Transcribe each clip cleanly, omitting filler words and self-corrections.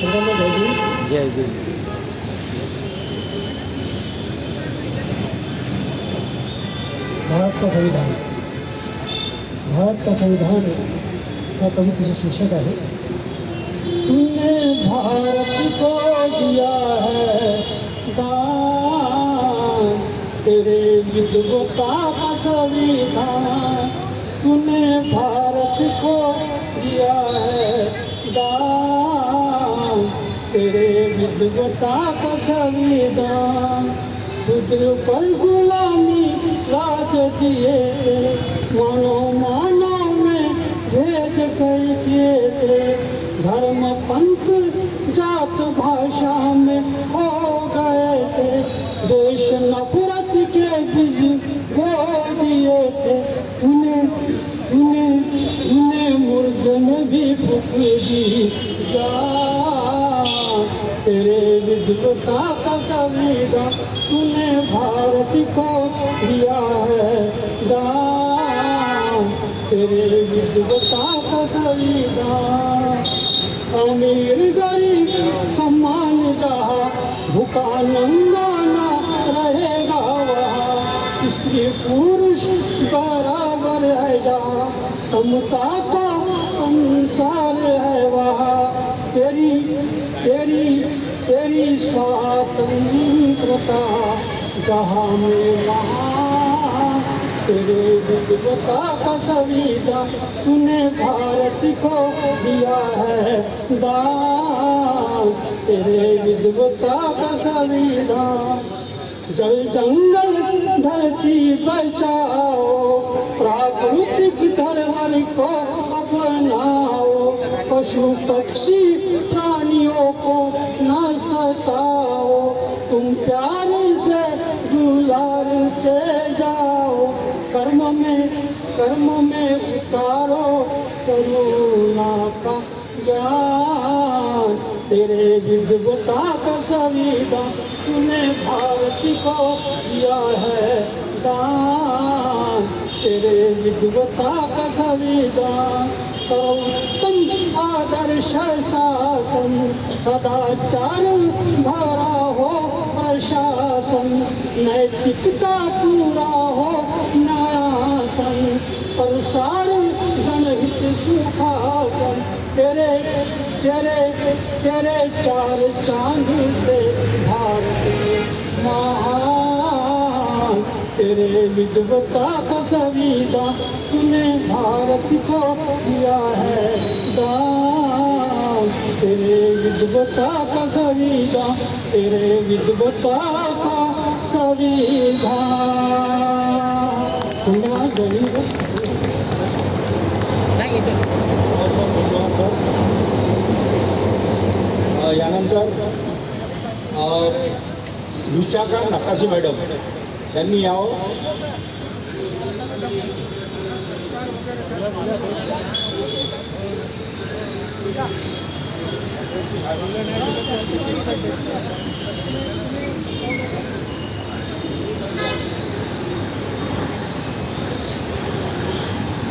जय गुरु। भारत का संविधान का कवि किसी शीर्षक है। तूने भारत को दिया है दान, तेरे विद्वता का संविधान। तूने भारत को दिया है दान, तेरे विद्वता का संविधान। शूद्र पर गुलामी लाद दिए, मानव में भेद कर दिए थे। धर्म पंथ जात भाषा में हो गए थे, देश नफरत के बीज बो दिए थे। उन्हें मुर्दे में भी फूक दी जान, तेरे विद्वता का संविधान। तूने भारत को दिया है दान, तेरे विद्वता का संविधान। अमीर गरीब सम्मान जहाँ, भूखा नंगा ना रहेगा वहाँ। स्त्री पुरुष बराबर है जहाँ, समता का संसार है वहाँ। तेरी स्वतंत्रता जहाँ में वहाँ, तेरे विद्वता का संविधान। तूने भारत को दिया है दान, तेरे विद्वता का संविधान। जल जंगल धरती बचाओ, प्राकृतिक धरोहर को अपनाओ। पशु पक्षी प्राणियों को न सताओ, तुम प्यार से दुलारते जाओ। कर्म में उतारो करुणा का ज्ञान, तेरे विद्वता का संविधान। तूने भारत को दिया है दान, तेरे विद्वता का संविधान। सर्वोत्तम आदर्श शासन, सदाचार भरा हो प्रशासन। नैतिकता पूरा हो न्यायासन, प्रसार जनहित सुखासन। तेरे चार चांद से भारत महान, तेरे विद्वता का संविधान। तूने भारत को दिया है दान, तेरे विद्वता का संविधान, तेरे विद्वता का संविधान। यानंतर विशाखा नकाशी मॅडम यांनी यावं.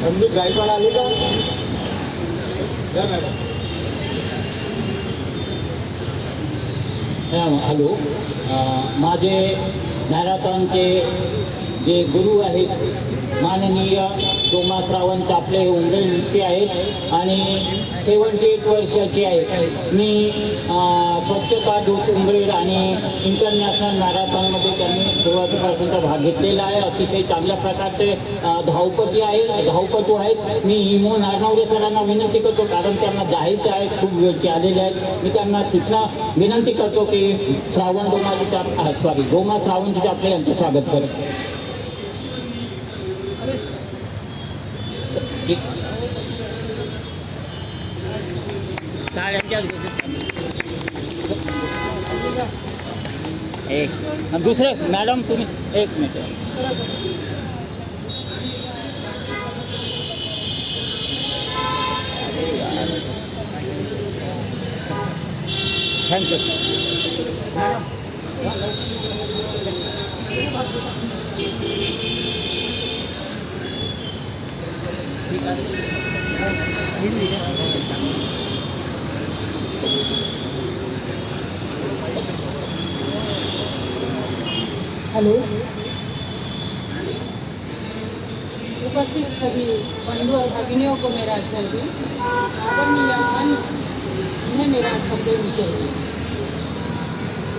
रणजित गायकवाड आले का? हॅलो, माझे मॅरेथॉनचे जे गुरु आहेत माननीय सोमाश्रावण चापले उमरेचे आहेत आणि 78 वर्षाचे आहेत. मी स्वच्छता दूत उमरेड आणि इंटरनॅशनल मॅरेथॉनमध्ये त्यांनी सुरुवातीपासूनचा भाग घेतलेला आहे. अतिशय चांगल्या प्रकारचे धावपटू आहेत. मी हिमो नारनवरे सरांना विनंती करतो, कारण त्यांना जायचे आहे, खूप वेळचे आलेले आहेत. मी त्यांना सूचना विनंती करतो की गोमा श्रावणजी चापले यांचं स्वागत करेल. दुसरे मॅडम तुम्ही एक मिनिट. थँक्यू. हेलो, उपस्थित सभी बंधु और भगिनियों को मेरा जय हिंद। आदरणीय मंच, उन्हें मेरा खंडे जय हिंद।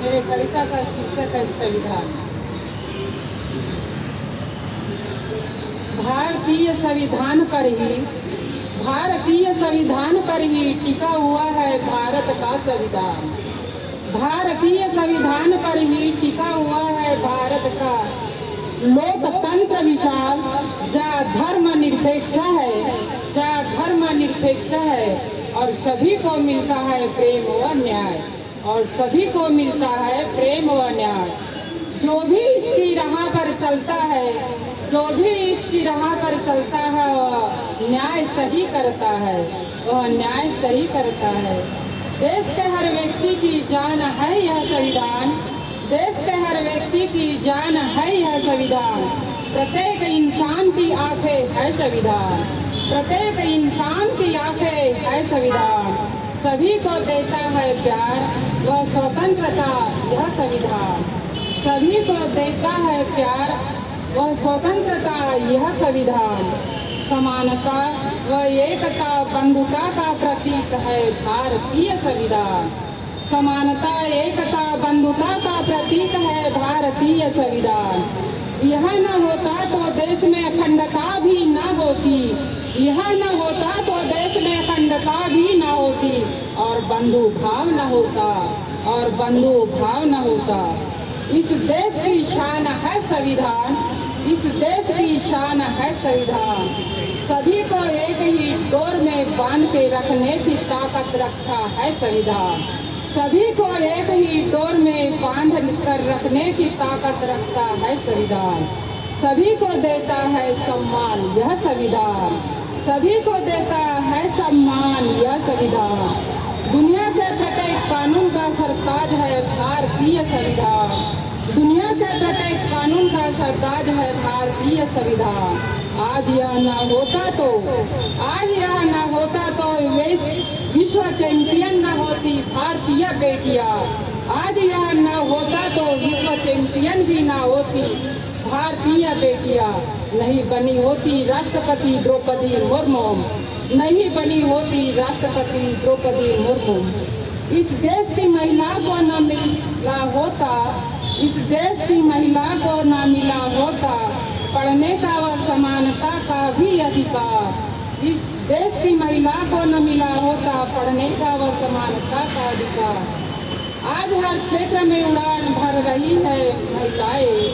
मेरे कविता का शीर्षक है संविधान। भारतीय संविधान पर ही टिका हुआ है भारत का संविधान। भारतीय संविधान पर ही टिका हुआ है भारत का लोकतंत्र विशाल, जहाँ धर्म निरपेक्ष है और सभी को मिलता है प्रेम व न्याय, जो भी इसकी राह पर चलता है वह न्याय सही करता है। देश के हर व्यक्ति की जान है यह संविधान। प्रत्येक इंसान की आंखें है संविधान। सभी को देता है प्यार व स्वतंत्रता यह संविधान। समानता व एकता बंधुता का प्रतीक है भारतीय संविधान। यह न होता तो देश में अखंडता भी न होती और बंधु भाव न होता। इस देश की शान है संविधान। सभी को एक ही डोर में बांध के रखने की ताकत रखता है संविधान। सभी को देता है सम्मान यह संविधान। दुनिया के प्रत्येक कानून का सरताज है भारतीय संविधान। आज यह न होता तो विश्व चैंपियन न होती भारतीय बेटियां। आज यह न होता तो विश्व चैंपियन भी न होती भारतीय बेटियां। नहीं बनी होती राष्ट्रपति द्रौपदी मुर्मू। इस देश की महिला को न मिला होता पढ़ने का व समानता का भी अधिकार। इस देश की महिला को न मिला होता पढ़ने का व समानता का अधिकार। आज हर क्षेत्र में उड़ान भर रही है महिलाएं।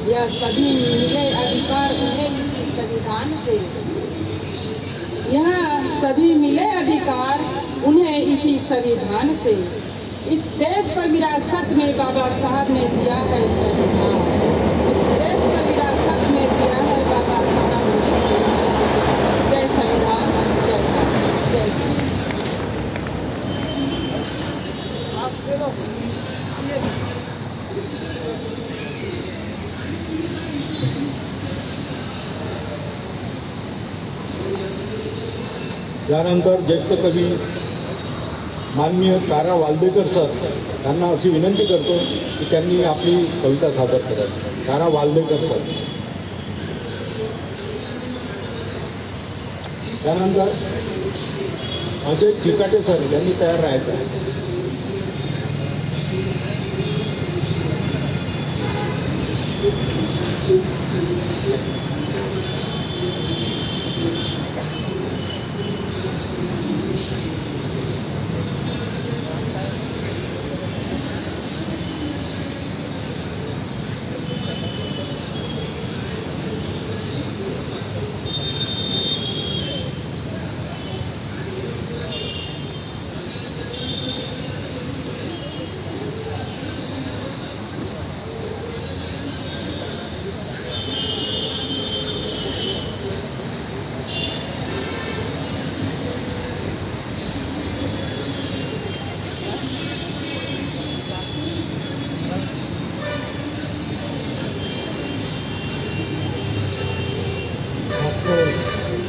यह सभी मिले अधिकार उन्हें इसी संविधान से। इस देश को विरासत में बाबा साहब ने दिया है संविधान। जय संविधान, जय भारत, जय हिंद। त्यानंतर ज्येष्ठ कवी माननीय तारा वाल्देकर सर यांना अशी विनंती करतो की त्यांनी आपली कविता सादर करावी. तारा वाल्देकर सर. त्यानंतर अजय चिकाटे सर यांनी तयार राहायचं.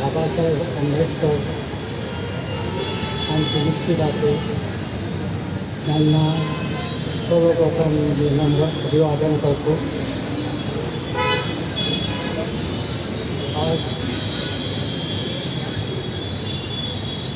बाबासाहेब आंबेडकर यांची मुक्ती दाते त्यांना सर्वप्रथम नम्र अभिवादन करतो. आज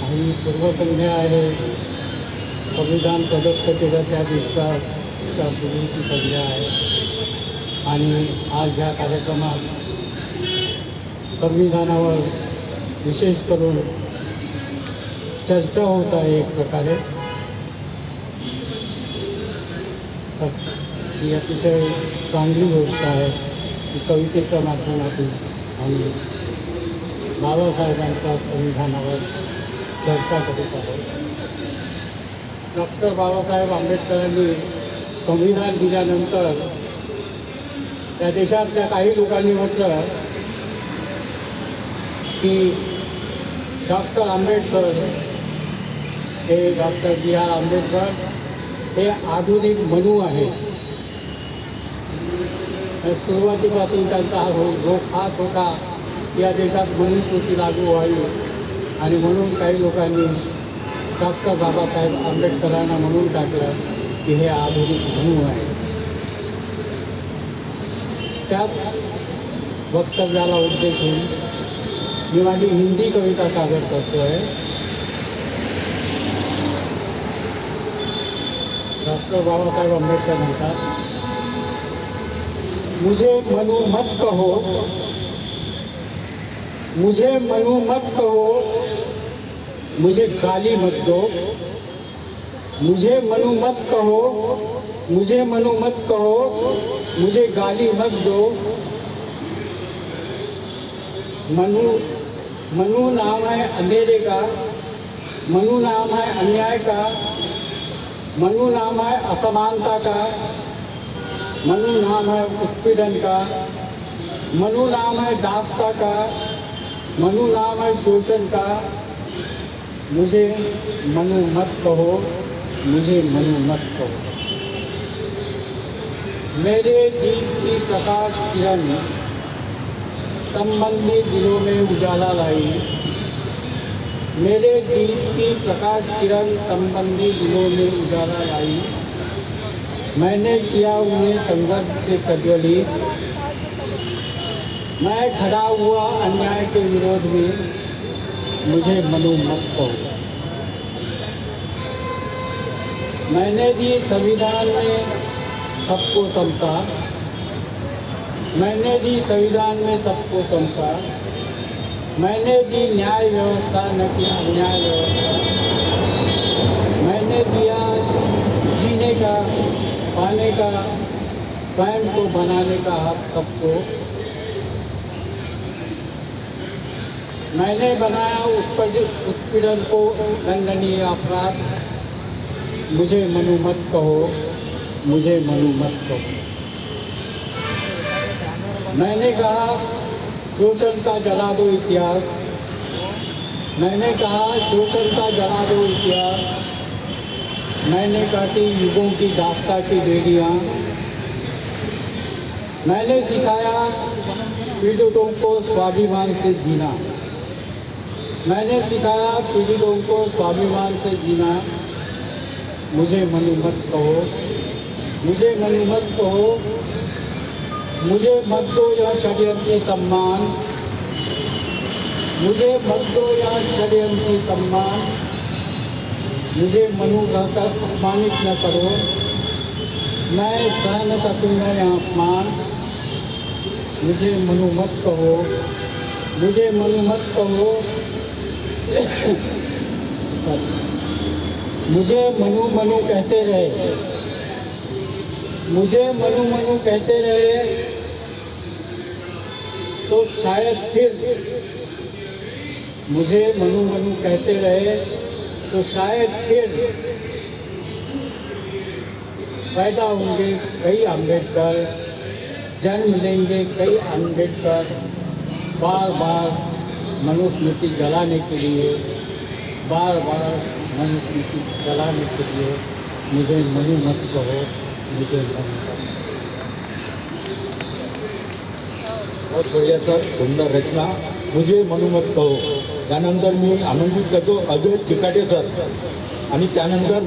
काही पूर्वसंध्या आहे. संविधान प्रदत्त केलं त्या दिवसाच्या पूर्वीची संध्या आहे आणि आज ह्या कार्यक्रमात संविधानावर विशेष करून चर्चा होत आहे. एक प्रकारे तर ही अतिशय चांगली गोष्ट आहे की कवितेच्या माध्यमातून आम्ही बाबासाहेबांच्या संविधानावर चर्चा करीत आहोत. डॉक्टर बाबासाहेब आंबेडकरांनी संविधान दिल्यानंतर त्या देशातल्या काही लोकांनी म्हटलं की डॉक्टर आंबेडकर हे डॉक्टर बी आर आंबेडकर हे आधुनिक मनू आहे. सुरुवातीपासून त्यांचा हा रोख हात होता की या देशात मनुस्मृती लागू व्हावी आणि म्हणून काही लोकांनी डॉक्टर बाबासाहेब आंबेडकरांना म्हणून टाकलं की हे आधुनिक मनू आहे. त्याच वक्तव्याला उद्देशून मी माझी हिंदी कविता सादर करतो आहे. डॉक्टर बाबासाहेब आंबेडकर म्हणतात, मुझे मनु मत कहो, मुझे मनु मत कहो, मुझे गाली मत दो, मुझे मनु मत कहो, मुझे मनु मत कहो, मुझे गाली मत दो. मनु नाम है अंधेरे का, मनु नाम है अन्याय का, मनु नाम है असमानता का, मनु नाम है उत्पीड़न का, मनु नाम है दास्ता का, मनु नाम है शोषण का. मुझे मनु मत कहो, मुझे मनु मत कहो. मेरे दीप की प्रकाश किरण संबंधी दिलों में उजाला लाई. मेरे दीप की प्रकाश किरण संबंधी दिलों में उजाला लाई. मैंने किया उन्हें संघर्ष से प्रज्वलित. मैं खड़ा हुआ अन्याय के विरोध में. मुझे मनु मत कहो. मैंने दी संविधान में सबको समता. मैंने दी संविधान में सबको समता. मैंने दी न्याय व्यवस्था न कि अन्याय व्यवस्था. मैंने दिया जीने का, पाने का, स्वयं को बनाने का हक सबको. मैंने बनाया उत्पीड़न को दंडनीय अपराध. मुझे मनु मत कहो, मुझे मनु मत कहो. मैंने कहा शोषण का जला दो इतिहास. मैंने कहा शोषण का जला दो इतिहास. मैंने काटी युगों की दास्ता की बेड़ियाँ. मैंने सिखाया पीड़ितों को स्वाभिमान से जीना. मैंने सिखाया पीड़ितों को स्वाभिमान से जीना. मुझे मनु मत कहो, मुझे मनु मत कहो. मुझे मत दो यह षड्यंत्री सम्मान. मुझे मत दो यह षड्यंत्री सम्मान. मुझे मनु कहकर अपमानित न करो. मैं सह न सकूँगा यह अपमान. मुझे मनु मत कहो, मुझे मनु मत कहो. मुझे मनु मनु कहते रहे. मुझे मनु मनु कहते रहे तो शायद फिर. मुझे मनु मनु कहते रहे तो शायद फिर पैदा होंगे कई अम्बेडकर. जन्म लेंगे कई अम्बेडकर. बार बार मनुस्मृति जलाने के लिए, बार बार मनुस्मृति जलाने के लिए. मुझे मनु मत कहो, मुझे मनु मत कहो. बहुत बढ़िया सर, सुंदर रचना. मुझे मनु मत कहो. त्यानंतर मी आमंत्रित करतो अजय चिकाटे सर. आणि त्यानंतर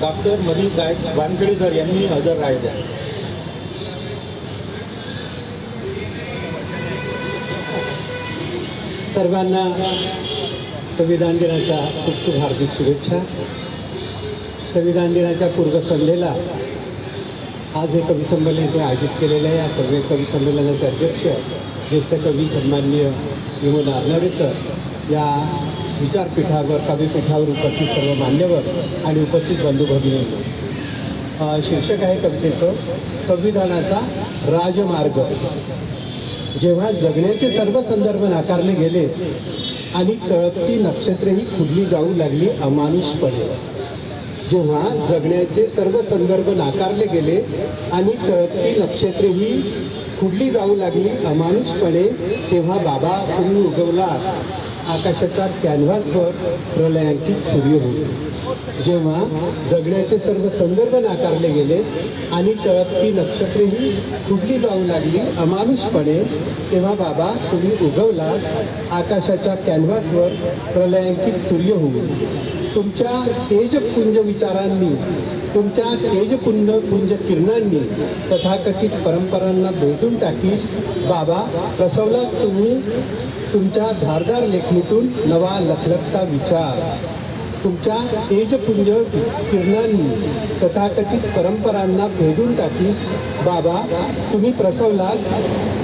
डॉक्टर मनीष वानखेडे सर यांनी हजर राहायचे. सर्वांना संविधान दिनाच्या खूप खूप हार्दिक शुभेच्छा. संविधान दिनाच्या पूर्वसंध्येला आज हे कवी संमेलन इथे आयोजित केलेलं आहे. या सर्व कवी संमेलनाचे अध्यक्ष ज्येष्ठ कवी सन्माननीय विमोद नारनवरे सर, या विचारपीठावर कविपीठावर उपस्थित सर्व मान्यवर आणि उपस्थित बंधू भगिनी. शीर्षक आहे कवितेचं संविधानाचा राजमार्ग. जेव्हा जगण्याचे सर्व संदर्भ नाकारले गेले आणि तळपती नक्षत्रेही खुडली जाऊ लागली अमानुषपणे. जेव्हा जगण्याचे सर्व संदर्भ नाकारले गेले आणि तळपती नक्षत्रेही खुडली जाऊ लागली अमानुषपणे, तेव्हा बाबा तुम्ही उगवला आकाशाच्या कॅनव्हासवर प्रलयांकित सूर्य होईल. जेव्हा जगण्याचे सर्व संदर्भ नाकारले गेले आणि तळपती नक्षत्रेही खुडली जाऊ लागली अमानुषपणे, तेव्हा बाबा तुम्ही उगवलात आकाशाच्या कॅनव्हासवर प्रलयांकित सूर्य होईल. तुमच्या तेजपुंज विचारांनी, तुमच्या तेजपुंज किरणांनी तथाकथित परंपरांना भेदून टाकी बाबा प्रसवलात तुम्ही तुमच्या धारदार लेखणीतून नवा लखलखता विचार. तुमच्या तेजपुंज किरणांनी तथाकथित परंपरांना भेदून टाकी बाबा तुम्ही प्रसवलात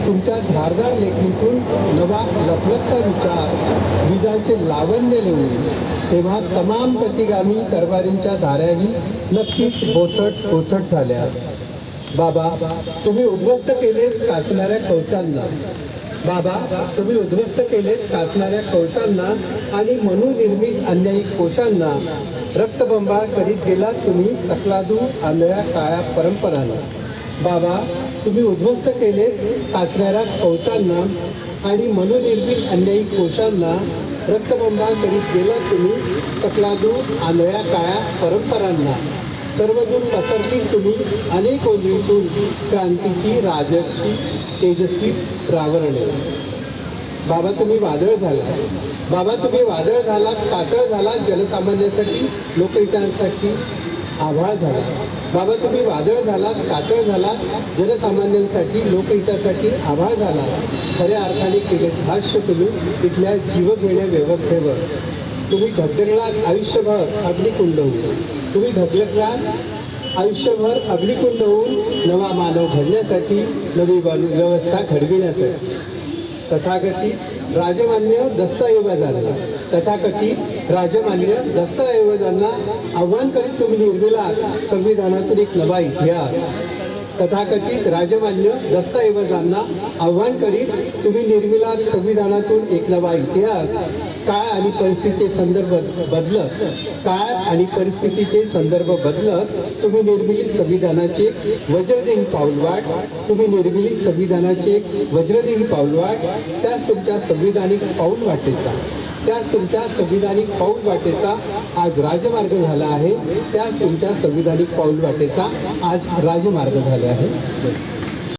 तुमच्या धारदार लेखणीतून नवा लखलखता विचार. विजाचे लावण्य लिहून तेव्हा तमाम प्रतिगामी तरवारींच्या धाऱ्याही नक्कीच बोचट झाल्या. बाबा तुम्ही उद्ध्वस्त केलेत काचणाऱ्या कवचांना. बाबा तुम्ही उद्ध्वस्त केलेत काचणाऱ्या कवचांना आणि मनुनिर्मित अन्यायी कोशांना. रक्तबंबाळ करीत गेलात तुम्ही तकलादू आंधळ्या काळ्या परंपरांना. बाबा तुम्ही उद्ध्वस्त केलेत काचणाऱ्या कवचांना आणि मनुनिर्मित अन्यायी कोशांना. रक्तबंबाळ करीत गेलात तुम्ही तकलादू आंधळ्या काळ्या परंपरांना. सर्वदूर पसरलीत तुम्ही अनेक ओलीतून क्रांतीची राजर्षी तेजस्वी प्रावरणे. बाबा तुम्ही वादळ झाला. बाबा तुम्ही वादळ झालात, कातळ झालात, जनसामान्यांसाठी लोकहितांसाठी आभाळ झाला. बाबा तुम्ही वादळ झालात, कातळ झालात, जनसामान्यांसाठी लोकहितासाठी आभाळ झाला. खऱ्या अर्थाने केले भाष्य तुम्ही इथल्या जीवघेण्या व्यवस्थेवर. तुम्ही धगधगलात आयुष्यभर अग्निकुंड होऊन. तुम्ही धगधगलात आयुष्यभर अग्निकुंड होऊन नवा मानव घडण्यासाठी, नवी व्यवस्था घडविण्यासाठी. तथाकथित राजमान्य दस्तऐवजांना, तथाकथित राजमान्य दस्तऐवजांना आव्हान करीत तुम्ही निर्मिलात संविधानातून एक नवा इतिहास. तथाकथित राजमान्य दस्तऐवजांना आव्हान करीत तुम्ही निर्मिलात संविधानातून एक नवा इतिहास. काळ आणि परिस्थितीचे संदर्भ बदलत, काळ आणि परिस्थितीचे संदर्भ बदलत तुम्ही निर्मिलीत संविधानाचे वज्रदेही पाऊलवाट. तुम्ही निर्मिलीत संविधानाचे वज्रदेही पाऊलवाट. त्याच तुमच्या संविधानिक पाऊलवाटेचा आज राजमार्ग झाला आहे. त्याच तुमच्या संविधानिक पाऊलवाटेचा आज राजमार्ग झाला आहे.